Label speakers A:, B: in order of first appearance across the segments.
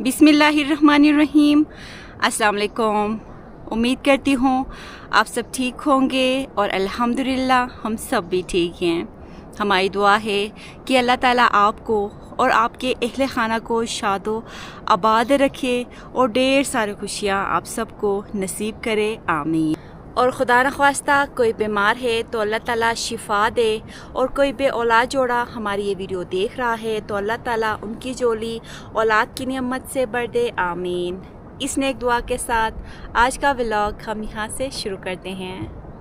A: बिस्मिल्लाहिर्रहमानिर्रहीम। अस्सलाम वालेकुम। उम्मीद करती हूँ आप सब ठीक होंगे और अल्हम्दुलिल्लाह हम सब भी ठीक हैं। हमारी दुआ है कि अल्लाह ताला आपको और आपके अहले खाना को शादो आबाद रखे और ढेर सारी खुशियाँ आप सबको नसीब करे, आमीन। और खुदा न ख्वास्ता कोई बीमार है तो अल्लाह ताला शिफा दे, और कोई बे औलाद जोड़ा हमारी ये वीडियो देख रहा है तो अल्लाह ताला उनकी जोली औलाद की नियमत से भर दे, आमीन। इस नेक दुआ के साथ आज का व्लॉग हम यहाँ से शुरू करते हैं।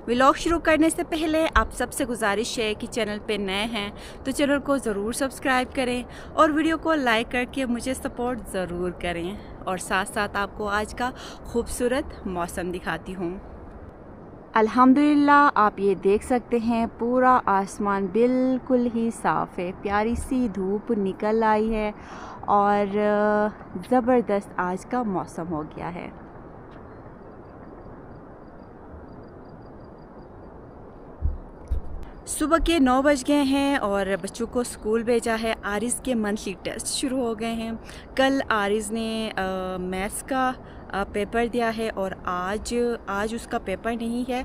A: व्लॉग शुरू करने से पहले आप सबसे गुजारिश है कि चैनल पे नए हैं तो चैनल को ज़रूर सब्सक्राइब करें और वीडियो को लाइक करके मुझे सपोर्ट ज़रूर करें। और साथ साथ आपको आज का खूबसूरत मौसम दिखाती हूँ। अल्हम्दुलिल्लाह आप ये देख सकते हैं पूरा आसमान बिल्कुल ही साफ़ है, प्यारी सी धूप निकल आई है और ज़बरदस्त आज का मौसम हो गया है। सुबह के 9 बज गए हैं और बच्चों को स्कूल भेजा है। आरिज़ के मंथली टेस्ट शुरू हो गए हैं। कल आरिज़ ने मैथ्स का पेपर दिया है और आज उसका पेपर नहीं है,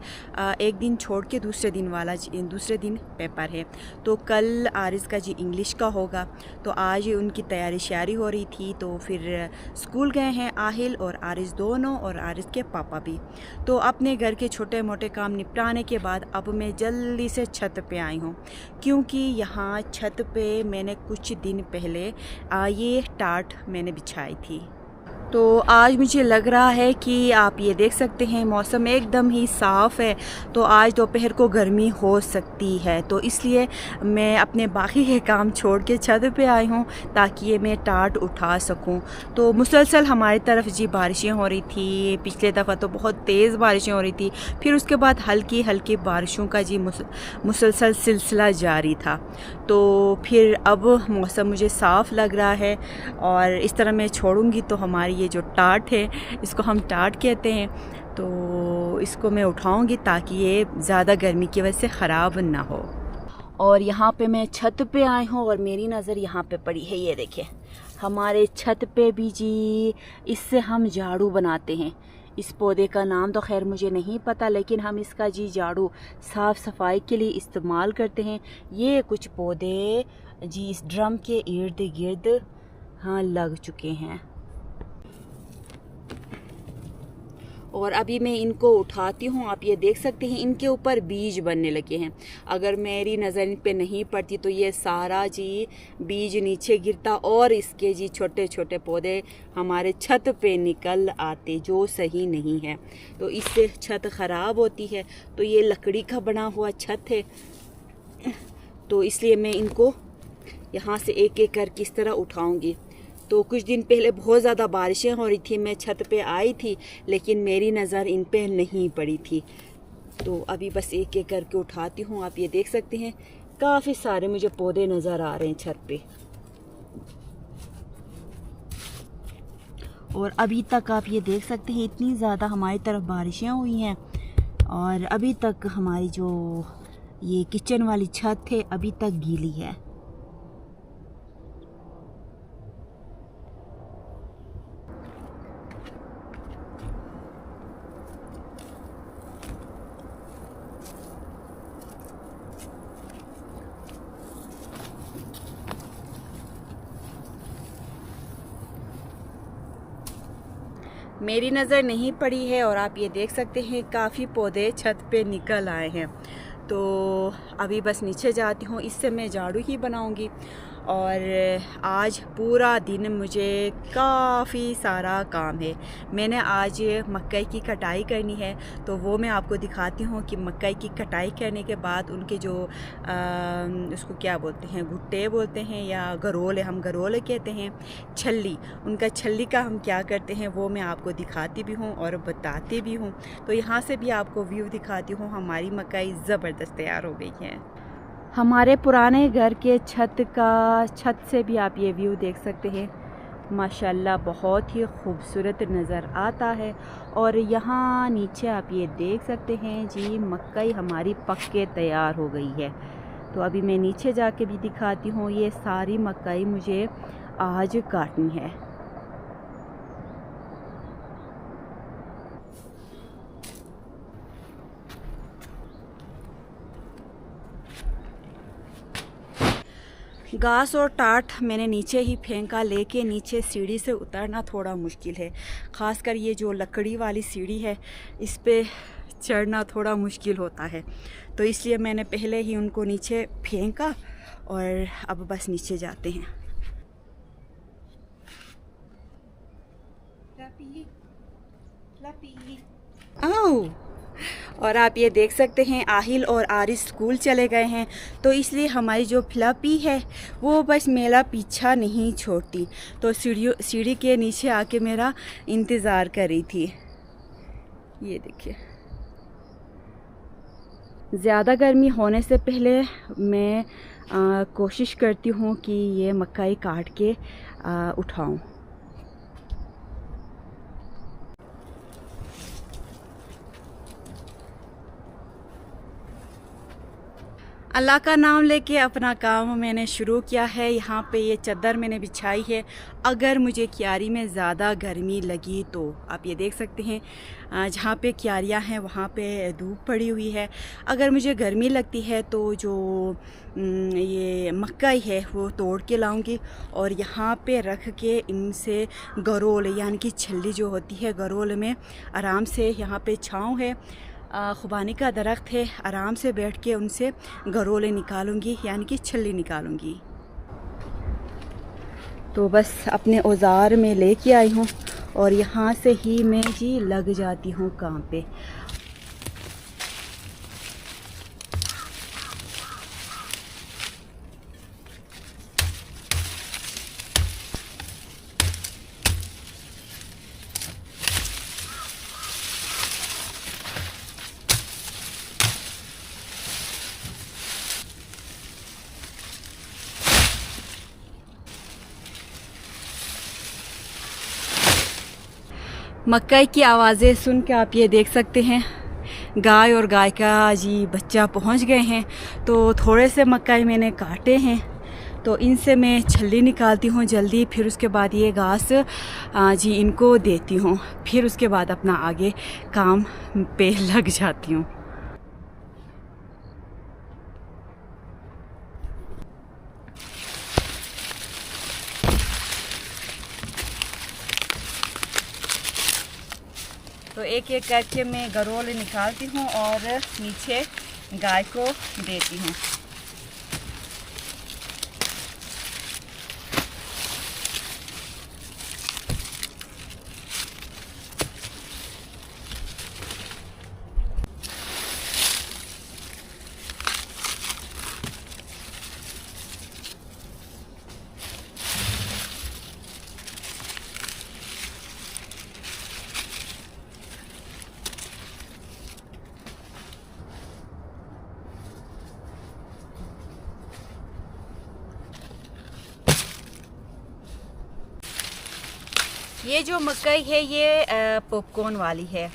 A: एक दिन छोड़ के दूसरे दिन पेपर है। तो कल आरिज़ का जी इंग्लिश का होगा। तो आज उनकी तैयारी श्यारी हो रही थी तो फिर स्कूल गए हैं आहिल और आरिज़ दोनों, और आरिज़ के पापा भी। तो अपने घर के छोटे मोटे काम निपटाने के बाद अब मैं जल्दी से छत पे आई हूँ, क्योंकि यहाँ छत पे मैंने कुछ दिन पहले ये टाट मैंने बिछाई थी। तो आज मुझे लग रहा है कि आप ये देख सकते हैं मौसम एकदम ही साफ़ है, तो आज दोपहर को गर्मी हो सकती है। तो इसलिए मैं अपने बाकी के काम छोड़ के छत पे आई हूँ ताकि ये मैं टाट उठा सकूँ। तो मुसलसल हमारी तरफ जी बारिशें हो रही थी, पिछले दफ़ा तो बहुत तेज़ बारिशें हो रही थी, फिर उसके बाद हल्की हल्की बारिशों का जी मुसलसल सिलसिला जारी था। तो फिर अब मौसम मुझे साफ़ लग रहा है और इस तरह मैं छोड़ूंगी तो हमारी ये जो टाट है, इसको हम टाट कहते हैं, तो इसको मैं उठाऊंगी ताकि ये ज़्यादा गर्मी की वजह से ख़राब ना हो। और यहाँ पे मैं छत पे आई हूँ और मेरी नज़र यहाँ पे पड़ी है, ये देखिए हमारे छत पे भी जी इससे हम झाड़ू बनाते हैं। इस पौधे का नाम तो खैर मुझे नहीं पता, लेकिन हम इसका जी झाड़ू साफ़ सफाई के लिए इस्तेमाल करते हैं। ये कुछ पौधे जी इस ड्रम के इर्द गिर्द हाँ लग चुके हैं और अभी मैं इनको उठाती हूँ। आप ये देख सकते हैं इनके ऊपर बीज बनने लगे हैं। अगर मेरी नज़र इन पे नहीं पड़ती तो ये सारा जी बीज नीचे गिरता और इसके जी छोटे छोटे पौधे हमारे छत पे निकल आते, जो सही नहीं है। तो इससे छत ख़राब होती है। तो ये लकड़ी का बना हुआ छत है, तो इसलिए मैं इनको यहाँ से एक एक कर किस तरह उठाऊँगी। तो कुछ दिन पहले बहुत ज़्यादा बारिशें हो रही थी, मैं छत पे आई थी लेकिन मेरी नज़र इन पे नहीं पड़ी थी। तो अभी बस एक एक करके उठाती हूँ। आप ये देख सकते हैं काफ़ी सारे मुझे पौधे नज़र आ रहे हैं छत पे। और अभी तक आप ये देख सकते हैं इतनी ज़्यादा हमारी तरफ बारिशें हुई हैं और अभी तक हमारी जो ये किचन वाली छत है अभी तक गीली है। मेरी नज़र नहीं पड़ी है और आप ये देख सकते हैं काफ़ी पौधे छत पे निकल आए हैं। तो अभी बस नीचे जाती हूँ, इससे मैं झाड़ू ही बनाऊँगी। और आज पूरा दिन मुझे काफ़ी सारा काम है। मैंने आज मकई की कटाई करनी है, तो वो मैं आपको दिखाती हूँ कि मकई की कटाई करने के बाद उनके जो उसको क्या बोलते हैं, भुट्टे बोलते हैं या गरोले, हम गरोले कहते हैं, छल्ली, उनका छल्ली का हम क्या करते हैं वो मैं आपको दिखाती भी हूँ और बताती भी हूँ। तो यहाँ से भी आपको व्यू दिखाती हूँ। हमारी मकई ज़बरदस्त तैयार हो गई है। हमारे पुराने घर के छत से भी आप ये व्यू देख सकते हैं। माशाल्लाह बहुत ही खूबसूरत नज़र आता है। और यहाँ नीचे आप ये देख सकते हैं जी मकई हमारी पक के तैयार हो गई है। तो अभी मैं नीचे जाके भी दिखाती हूँ। ये सारी मकई मुझे आज काटनी है। घास और टाट मैंने नीचे ही फेंका, लेके नीचे सीढ़ी से उतरना थोड़ा मुश्किल है। ख़ासकर ये जो लकड़ी वाली सीढ़ी है इस पे चढ़ना थोड़ा मुश्किल होता है, तो इसलिए मैंने पहले ही उनको नीचे फेंका और अब बस नीचे जाते हैं। आओ, और आप ये देख सकते हैं आहिल और आरिस स्कूल चले गए हैं, तो इसलिए हमारी जो फ्लपी है वो बस मेरा पीछा नहीं छोड़ती, तो सीढ़ी के नीचे आके मेरा इंतज़ार कर रही थी। ये देखिए, ज़्यादा गर्मी होने से पहले मैं कोशिश करती हूँ कि ये मकई काट के उठाऊँ। अल्लाह का नाम लेके अपना काम मैंने शुरू किया है। यहाँ पे ये चादर मैंने बिछाई है। अगर मुझे क्यारी में ज़्यादा गर्मी लगी तो आप ये देख सकते हैं जहाँ पे क्यारियाँ हैं वहाँ पे धूप पड़ी हुई है। अगर मुझे गर्मी लगती है तो जो ये मकई है वो तोड़ के लाऊंगी और यहाँ पे रख के इनसे गरोल यानी कि छल्ली जो होती है, गरोल में आराम से, यहाँ पे छाँव है, खुबानी का दरख्त है, आराम से बैठ के उनसे गरोले निकालूंगी यानी कि छल्ली निकालूंगी। तो बस अपने औज़ार में लेके आई हूँ और यहाँ से ही मैं जी लग जाती हूँ काम पे। मकई की आवाज़ें सुन के आप ये देख सकते हैं गाय और गाय का जी बच्चा पहुंच गए हैं। तो थोड़े से मकई मैंने काटे हैं, तो इनसे मैं छल्ली निकालती हूँ जल्दी, फिर उसके बाद ये घास जी इनको देती हूँ, फिर उसके बाद अपना आगे काम पे लग जाती हूँ। तो एक एक करके मैं गरोल निकालती हूँ और नीचे गाय को देती हूँ। ये जो मकई है ये पॉपकॉर्न वाली है।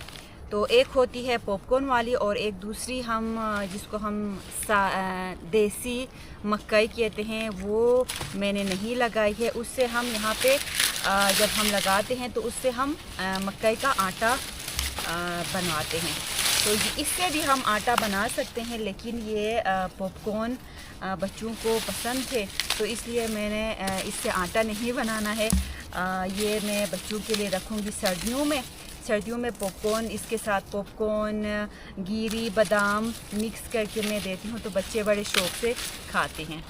A: तो एक होती है पॉपकॉर्न वाली और एक दूसरी हम जिसको हम देसी मकई कहते हैं, वो मैंने नहीं लगाई है। उससे हम यहाँ पे जब हम लगाते हैं तो उससे हम मकई का आटा बनवाते हैं। तो इससे भी हम आटा बना सकते हैं, लेकिन ये पॉपकॉर्न बच्चों को पसंद थे तो इसलिए मैंने इससे आटा नहीं बनाना है। ये मैं बच्चों के लिए रखूँगी सर्दियों में पॉपकॉर्न, इसके साथ पॉपकॉर्न, गिरी, बादाम मिक्स करके मैं देती हूँ, तो बच्चे बड़े शौक़ से खाते हैं।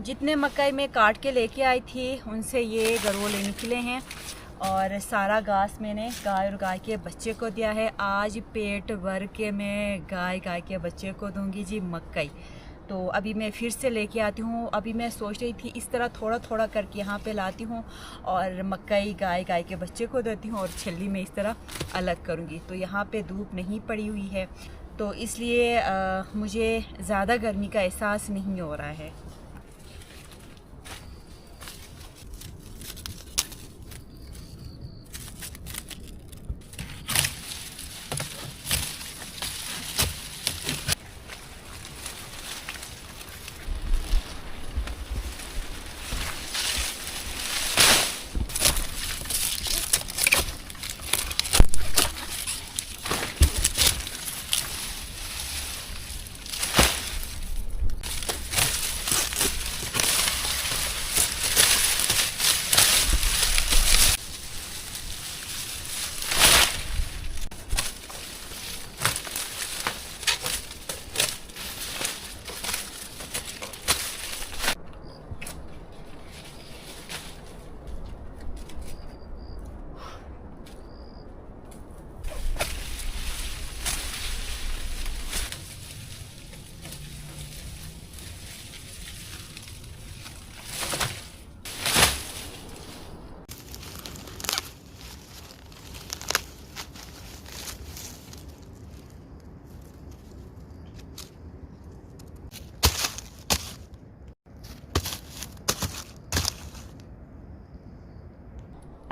A: जितने मकई मैं काट के लेके आई थी उनसे ये गरोले निकले हैं और सारा घास मैंने गाय और गाय के बच्चे को दिया है। आज पेट भर के मैं गाय के बच्चे को दूंगी जी मकई। तो अभी मैं फिर से लेके आती हूँ। अभी मैं सोच रही थी इस तरह थोड़ा थोड़ा करके यहाँ पे लाती हूँ और मकई गाय के बच्चे को देती हूँ और छल्ली में इस तरह अलग करूँगी। तो यहाँ पे धूप नहीं पड़ी हुई है, तो इसलिए मुझे ज़्यादा गर्मी का एहसास नहीं हो रहा है।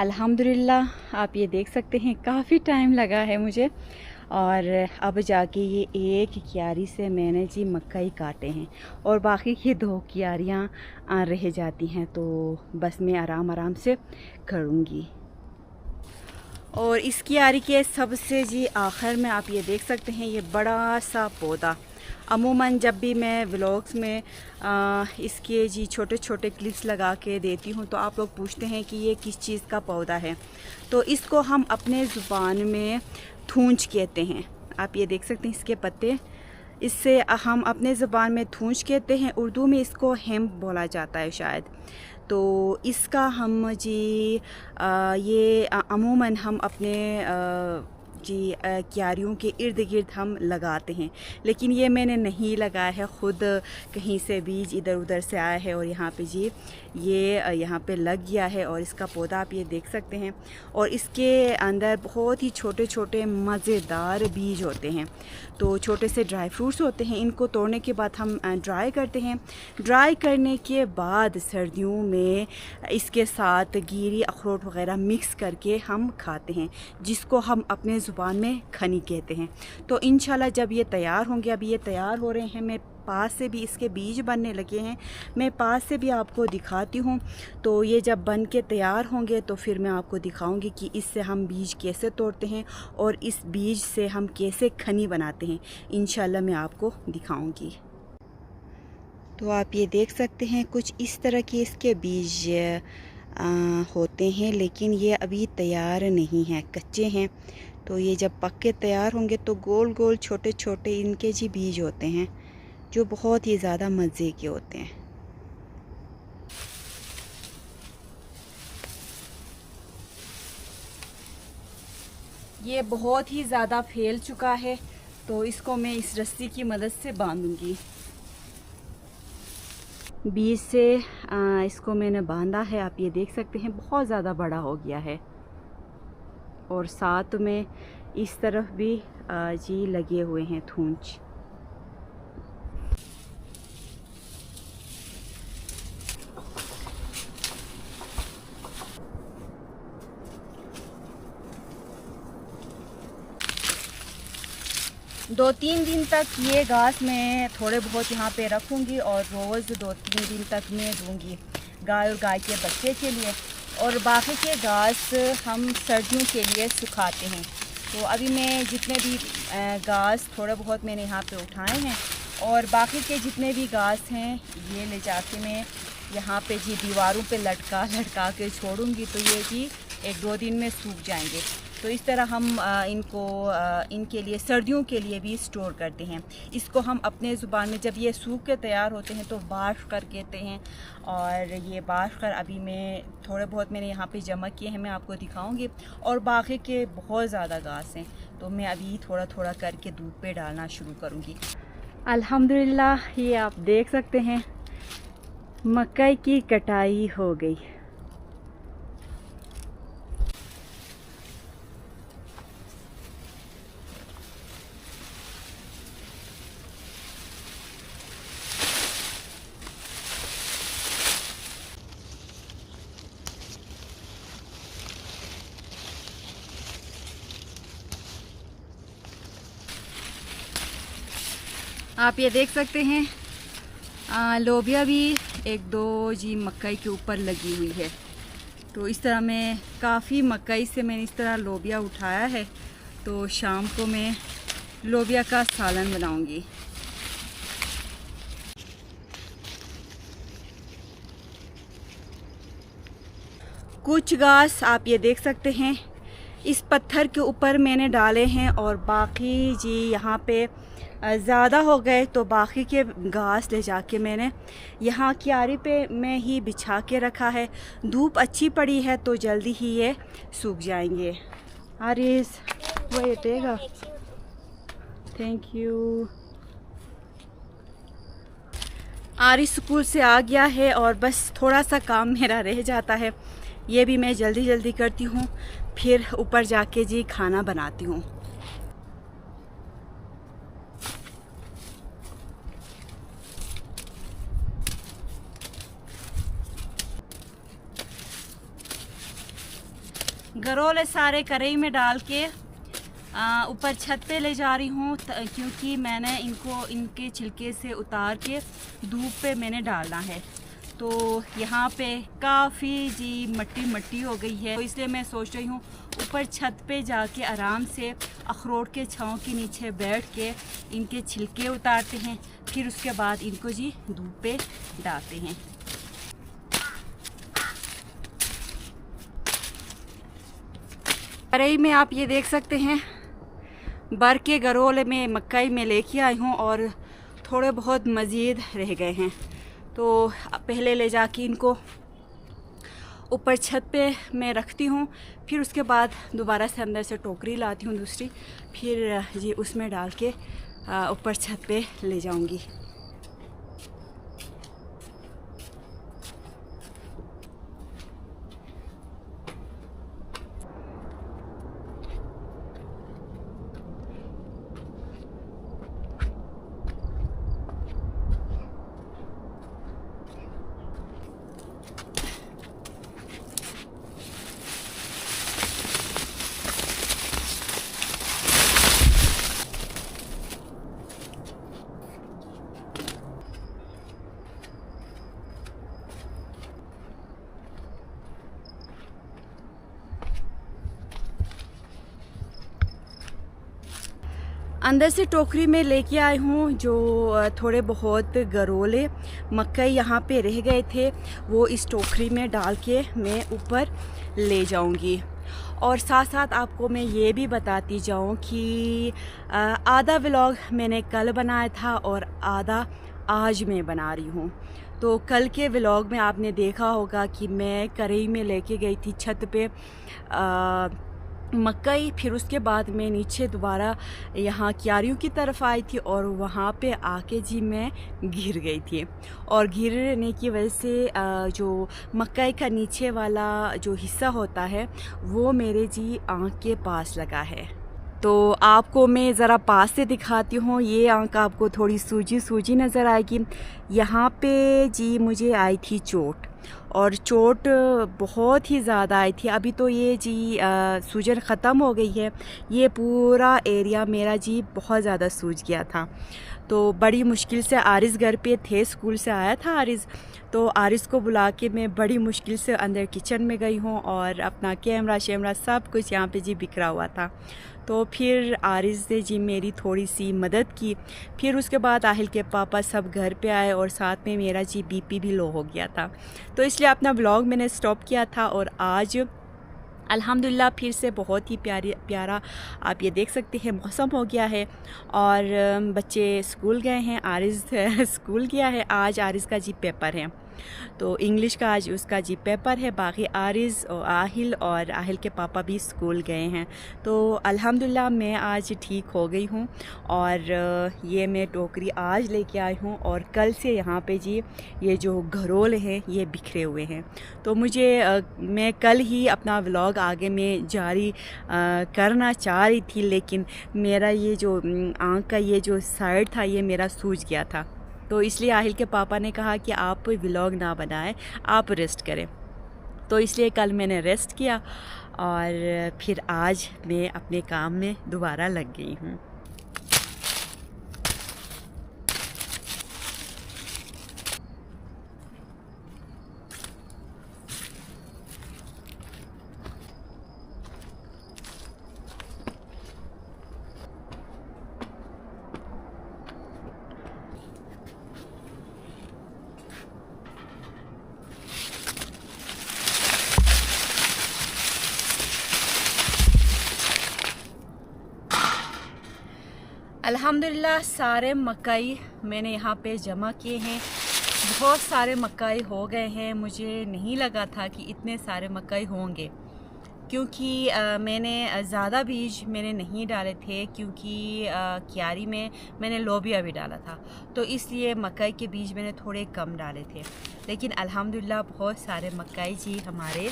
A: अल्हम्दुलिल्लाह आप ये देख सकते हैं काफ़ी टाइम लगा है मुझे, और अब जाके ये एक क्यारी से मैंने जी मकई काटे हैं और बाकी की 2 क्यारियाँ रह जाती हैं, तो बस मैं आराम आराम से करूँगी। और इस क्यारी के सबसे जी आखिर में आप ये देख सकते हैं ये बड़ा सा पौधा। अमूमन जब भी मैं व्लॉग्स में इसके जी छोटे छोटे क्लिप्स लगा के देती हूँ तो आप लोग पूछते हैं कि ये किस चीज़ का पौधा है। तो इसको हम अपने ज़ुबान में थूंच कहते हैं। आप ये देख सकते हैं इसके पत्ते, इससे हम अपने ज़ुबान में थूंच कहते हैं। उर्दू में इसको हेम्प बोला जाता है शायद। तो इसका हम जी ये अमूमन हम अपने जी क्यारियों के इर्द गिर्द हम लगाते हैं, लेकिन ये मैंने नहीं लगाया है, ख़ुद कहीं से बीज इधर उधर से आया है और यहाँ पे जी ये यहाँ पे लग गया है। और इसका पौधा आप ये देख सकते हैं, और इसके अंदर बहुत ही छोटे छोटे मज़ेदार बीज होते हैं। तो छोटे से ड्राई फ्रूट्स होते हैं, इनको तोड़ने के बाद हम ड्राई करते हैं। ड्राई करने के बाद सर्दियों में इसके साथ गिरी अखरोट वग़ैरह मिक्स करके हम खाते हैं, जिसको हम अपने ज़ुबान में खनी कहते हैं। तो इंशाल्लाह जब ये तैयार होंगे, अभी ये तैयार हो रहे हैं, मैं पास से भी इसके बीज बनने लगे हैं, मैं पास से भी आपको दिखाती हूँ। तो ये जब बन के तैयार होंगे तो फिर मैं आपको दिखाऊंगी कि इससे हम बीज कैसे तोड़ते हैं और इस बीज से हम कैसे खनी बनाते हैं। इंशाल्लाह मैं आपको दिखाऊंगी। तो आप ये देख सकते हैं कुछ इस तरह के इसके बीज होते हैं, लेकिन ये अभी तैयार नहीं हैं, कच्चे हैं। तो ये जब पक के तैयार होंगे तो गोल गोल छोटे छोटे इनके जी बीज होते हैं, जो बहुत ही ज़्यादा मज़े के होते हैं। ये बहुत ही ज़्यादा फैल चुका है, तो इसको मैं इस रस्सी की मदद से बांधूंगी। बीज से इसको मैंने बांधा है, आप ये देख सकते हैं बहुत ज़्यादा बड़ा हो गया है। और साथ में इस तरफ भी जी लगे हुए हैं थूंच। दो तीन दिन तक ये घास मैं थोड़े बहुत यहाँ पे रखूँगी और रोज़ 2-3 दिन तक मैं दूँगी गाय और गाय के बच्चे के लिए। और बाकी के घास हम सर्दियों के लिए सुखाते हैं। तो अभी मैं जितने भी घास थोड़े बहुत मैंने यहाँ पे उठाए हैं, और बाकी के जितने भी घास हैं ये ले जाके मैं यहाँ पे जी दीवारों पे लटका के छोड़ूंगी। तो ये जी 1-2 दिन में सूख जाएंगे। तो इस तरह हम इनके लिए सर्दियों के लिए भी स्टोर करते हैं। इसको हम अपने ज़ुबान में जब ये सूख के तैयार होते हैं तो बाश कर कहते हैं। और ये बाश कर अभी मैं थोड़े बहुत मैंने यहाँ पे जमा किए हैं, मैं आपको दिखाऊंगी। और बाकी के बहुत ज़्यादा घास हैं, तो मैं अभी थोड़ा थोड़ा करके दूध पे डालना शुरू करूँगी। अल्हम्दुलिल्लाह ये आप देख सकते हैं मकई की कटाई हो गई। आप ये देख सकते हैं लोबिया भी 1-2 जी मकई के ऊपर लगी हुई है। तो इस तरह मैं काफ़ी मकई से मैंने इस तरह लोबिया उठाया है। तो शाम को मैं लोबिया का सालन बनाऊंगी। कुछ घास आप ये देख सकते हैं इस पत्थर के ऊपर मैंने डाले हैं, और बाकी जी यहाँ पे ज़्यादा हो गए तो बाकी के घास ले जाके मैंने यहाँ क्यारी पे में ही बिछा के रखा है। धूप अच्छी पड़ी है तो जल्दी ही ये सूख जाएंगे। Aaris वेटेगा, thank you. Aaris school से आ गया है और बस थोड़ा सा काम मेरा रह जाता है, ये भी मैं जल्दी जल्दी करती हूँ, फिर ऊपर जाके जी खाना बनाती हूँ। गरोले सारे कढ़ाई में डाल के ऊपर छत पे ले जा रही हूँ, क्योंकि मैंने इनको इनके छिलके से उतार के धूप पे मैंने डालना है। तो यहाँ पे काफ़ी जी मट्टी मट्टी हो गई है, तो इसलिए मैं सोच रही हूँ ऊपर छत पे जाके आराम से अखरोट के छाँव के नीचे बैठ के इनके छिलके उतारते हैं, फिर उसके बाद इनको जी धूप पे डालते हैं। कढ़ाई में आप ये देख सकते हैं भर के गरोले में मकई में लेके आई हूँ और थोड़े बहुत मज़ीद रह गए हैं। तो पहले ले जाके इनको ऊपर छत पे मैं रखती हूँ, फिर उसके बाद दोबारा से अंदर से टोकरी लाती हूँ दूसरी, फिर जी उसमें डाल के ऊपर छत पे ले जाऊँगी। अंदर से टोकरी में लेके आई हूँ जो थोड़े बहुत गरोले मकई यहाँ पे रह गए थे, वो इस टोकरी में डाल के मैं ऊपर ले जाऊँगी। और साथ साथ आपको मैं ये भी बताती जाऊँ कि आधा व्लॉग मैंने कल बनाया था और आधा आज मैं बना रही हूँ। तो कल के व्लॉग में आपने देखा होगा कि मैं कढ़ाई में लेके गई थी छत पे मकई, फिर उसके बाद मैं नीचे दोबारा यहाँ क्यारियों की तरफ आई थी और वहाँ पे आके जी मैं गिर गई थी। और गिरने की वजह से जो मकई का नीचे वाला जो हिस्सा होता है वो मेरे जी आँख के पास लगा है। तो आपको मैं ज़रा पास से दिखाती हूँ। ये आँख आपको थोड़ी सूजी सूजी नज़र आएगी। यहाँ पे जी मुझे आई थी चोट, और चोट बहुत ही ज़्यादा आई थी। अभी तो ये जी सूजन ख़त्म हो गई है। ये पूरा एरिया मेरा जी बहुत ज़्यादा सूज गया था। तो बड़ी मुश्किल से आरिस घर पे थे, स्कूल से आया था आरिस, तो आरिस को बुला के मैं बड़ी मुश्किल से अंदर किचन में गई हूँ और अपना कैमरा शैमरा सब कुछ यहाँ पे जी बिखरा हुआ था। तो फिर आरिस ने जी मेरी थोड़ी सी मदद की। फिर उसके बाद आहिल के पापा सब घर पे आए और साथ में मेरा जी बीपी भी लो हो गया था। तो इसलिए अपना व्लॉग मैंने स्टॉप किया था। और आज अल्हम्दुलिल्लाह फिर से बहुत ही प्यारा आप ये देख सकते हैं मौसम हो गया है। और बच्चे स्कूल गए हैं, आरिस स्कूल गया है। आज आरिस का जी पेपर है, तो इंग्लिश का आज उसका जी पेपर है। बाकी आरिस और आहिल के पापा भी स्कूल गए हैं। तो अल्हम्दुलिल्लाह मैं आज ठीक हो गई हूँ। और ये मैं टोकरी आज लेके आई हूँ और कल से यहाँ पे जी ये जो घरोल हैं ये बिखरे हुए हैं। तो मैं कल ही अपना व्लॉग आगे में जारी करना चाह रही थी, लेकिन मेरा ये जो आँख का ये जो साइड था ये मेरा सूज गया था। तो इसलिए आहिल के पापा ने कहा कि आप व्लॉग ना बनाएं, आप रेस्ट करें। तो इसलिए कल मैंने रेस्ट किया और फिर आज मैं अपने काम में दोबारा लग गई हूँ। अल्हम्दुलिल्लाह सारे मकई मैंने यहाँ पे जमा किए हैं। बहुत सारे मकई हो गए हैं। मुझे नहीं लगा था कि इतने सारे मकई होंगे, क्योंकि मैंने ज़्यादा बीज मैंने नहीं डाले थे, क्योंकि क्यारी में मैंने लोबिया भी डाला था, तो इसलिए मकई के बीज मैंने थोड़े कम डाले थे। लेकिन अल्हम्दुलिल्लाह बहुत सारे मकई जी हमारे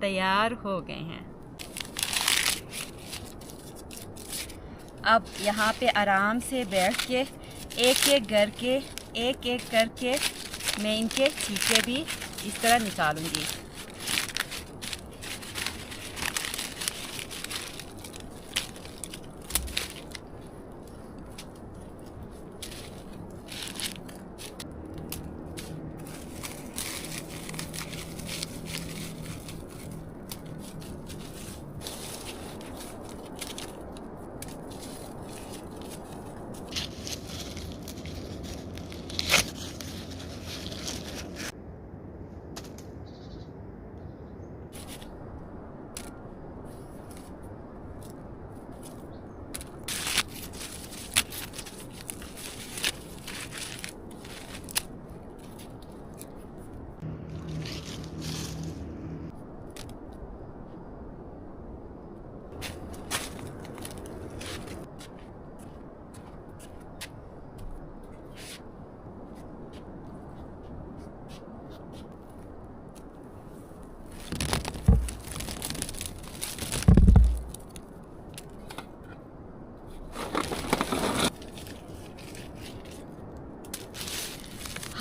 A: तैयार हो गए हैं। अब यहाँ पे आराम से बैठ के एक एक करके मैं इनके छिलके भी इस तरह निकालूंगी।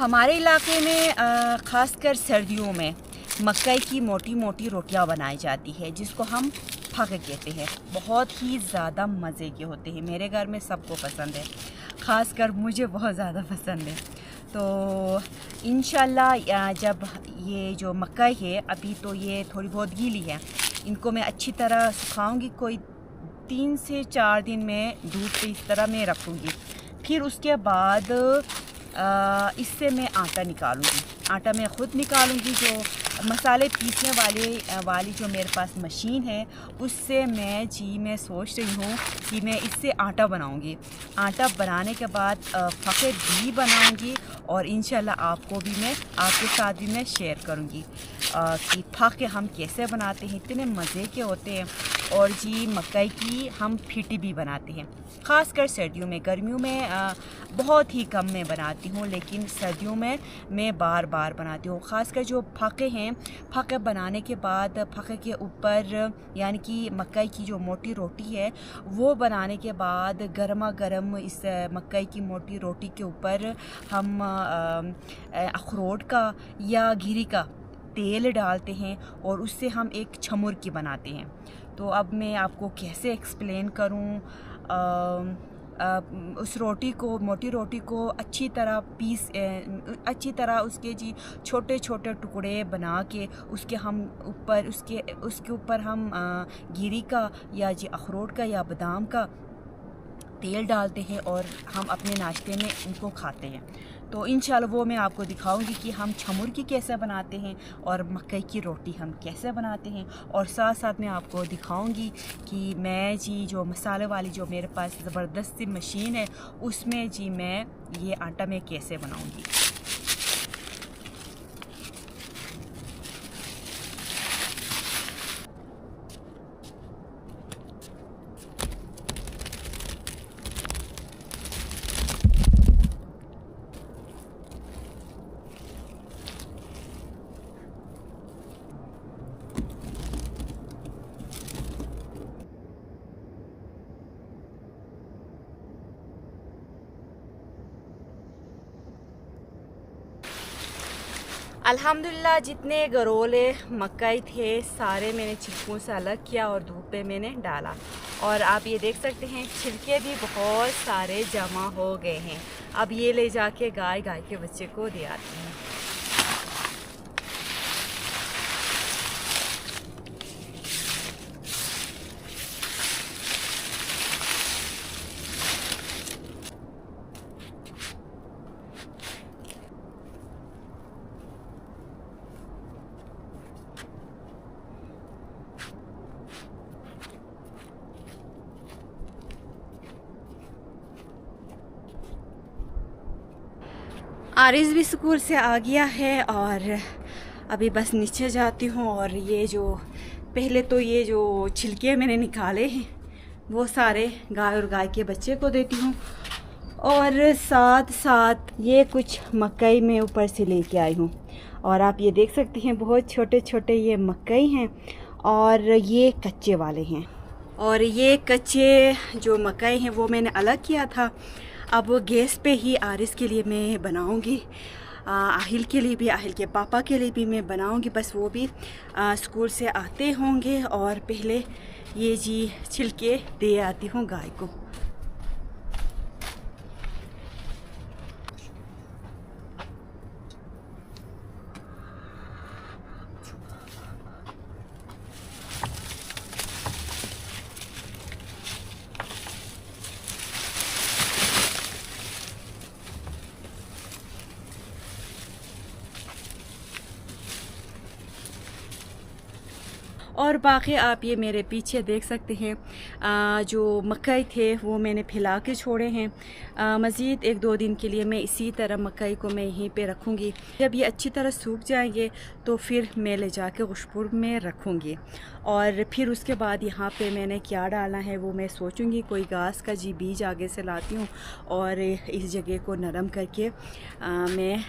A: हमारे इलाके में ख़ासकर सर्दियों में मकई की मोटी मोटी रोटियां बनाई जाती है, जिसको हम फाके कहते हैं। बहुत ही ज़्यादा मज़े के होते हैं, मेरे घर में सबको पसंद है, ख़ासकर मुझे बहुत ज़्यादा पसंद है। तो इंशाल्लाह जब ये जो मकई है, अभी तो ये थोड़ी बहुत गीली है, इनको मैं अच्छी तरह सुखाऊंगी। कोई 3 से 4 दिन में धूप पे इस तरह मैं रखूँगी। फिर उसके बाद इससे मैं आटा निकालूंगी। आटा मैं ख़ुद निकालूंगी। जो मसाले पीसने वाली जो मेरे पास मशीन है, उससे मैं सोच रही हूँ कि मैं इससे आटा बनाऊंगी। आटा बनाने के बाद फ़क़े भी बनाऊंगी और इंशाल्लाह आपके साथ भी मैं शेयर करूँगी कि फ़क़े हम कैसे बनाते हैं। इतने मज़े के होते हैं। और जी मकई की हम फिटी भी बनाते हैं, ख़ासकर सर्दियों में। गर्मियों में बहुत ही कम मैं बनाती हूँ, लेकिन सर्दियों में मैं बार बार बनाती हूँ। ख़ासकर जो फ़क़े हैं, फ़क़े बनाने के बाद फ़क़े के ऊपर यानी कि मकई की जो मोटी रोटी है, वो बनाने के बाद गर्मा गर्म इस मकई की मोटी रोटी के ऊपर हम अखरोट का या घिरी का तेल डालते हैं और उससे हम एक छमुरकी बनाते हैं। तो अब मैं आपको कैसे एक्सप्लेन करूं। उस मोटी रोटी को अच्छी तरह उसके जी छोटे छोटे टुकड़े बना के उसके ऊपर हम घिरी का या जी अखरोट का या बादाम का तेल डालते हैं और हम अपने नाश्ते में उनको खाते हैं। तो इंशाल्लाह वो मैं आपको दिखाऊंगी कि हम छमुरकी कैसे बनाते हैं और मकई की रोटी हम कैसे बनाते हैं। और साथ साथ मैं आपको दिखाऊंगी कि मैं जी जो मसाले वाली जो मेरे पास ज़बरदस्त सी मशीन है, उसमें जी मैं ये आटा मैं कैसे बनाऊंगी। अल्हम्दुलिल्लाह जितने गरोले मकई थे सारे मैंने छिलकों से अलग किया और धूप पे मैंने डाला। और आप ये देख सकते हैं छिलके भी बहुत सारे जमा हो गए हैं। अब ये ले जाके गाय के बच्चे को दे आते हैं। आरिज़ भी स्कूल से आ गया है और अभी बस नीचे जाती हूँ। और ये जो पहले तो ये जो छिलके मैंने निकाले हैं वो सारे गाय और गाय के बच्चे को देती हूँ। और साथ साथ ये कुछ मकई में ऊपर से लेके आई हूँ। और आप ये देख सकते हैं बहुत छोटे छोटे ये मकई हैं और ये कच्चे वाले हैं। और ये कच्चे जो मकई हैं वो मैंने अलग किया था। अब गैस पे ही आरिस के लिए मैं बनाऊंगी, आहिल के लिए भी, आहिल के पापा के लिए भी मैं बनाऊंगी। बस वो भी स्कूल से आते होंगे और पहले ये जी छिलके दे आती हूँ गाय को। और बाकी आप ये मेरे पीछे देख सकते हैं जो मकई थे वो मैंने फैला के छोड़े हैं। मज़ीद 1-2 दिन के लिए मैं इसी तरह मकई को मैं यहीं पे रखूँगी। जब ये अच्छी तरह सूख जाएंगे तो फिर मैं ले जाके गुशपुर में रखूँगी। और फिर उसके बाद यहाँ पे मैंने क्या डालना है वो मैं सोचूँगी। कोई घास का जी बीज आगे से लाती हूँ और इस जगह को नरम करके मैं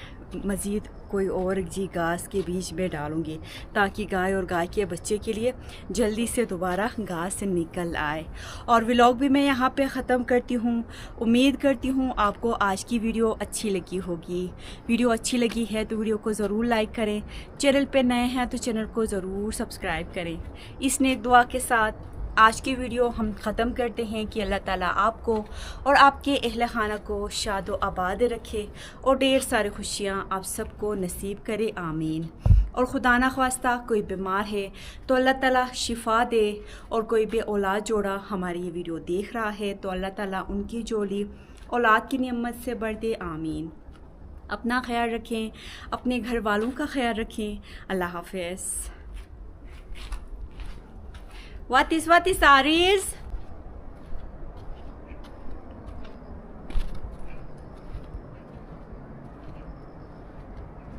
A: मज़ीद कोई और जी घास के बीच में डालूँगी ताकि गाय और गाय के बच्चे के लिए जल्दी से दोबारा घास निकल आए। और व्लॉग भी मैं यहाँ पे ख़त्म करती हूँ। उम्मीद करती हूँ आपको आज की वीडियो अच्छी लगी होगी। वीडियो अच्छी लगी है तो वीडियो को ज़रूर लाइक करें, चैनल पे नए हैं तो चैनल को ज़रूर सब्सक्राइब करें। इस नेक दुआ के साथ आज की वीडियो हम ख़त्म करते हैं कि अल्लाह ताला आपको और आपके अहल खाना को शाद व आबाद रखे और ढेर सारी खुशियाँ आप सबको नसीब करे, आमीन। और खुदा ना ख्वास्ता कोई बीमार है तो अल्लाह ताला शिफा दे, और कोई बे औलाद जोड़ा हमारी ये वीडियो देख रहा है तो अल्लाह ताला उनकी जोड़ी औलाद की नियमत से बढ़ दे, आमीन। अपना ख्याल रखें, अपने घर वालों का ख्याल रखें। अल्लाह हाफ़िज़। What is Aries?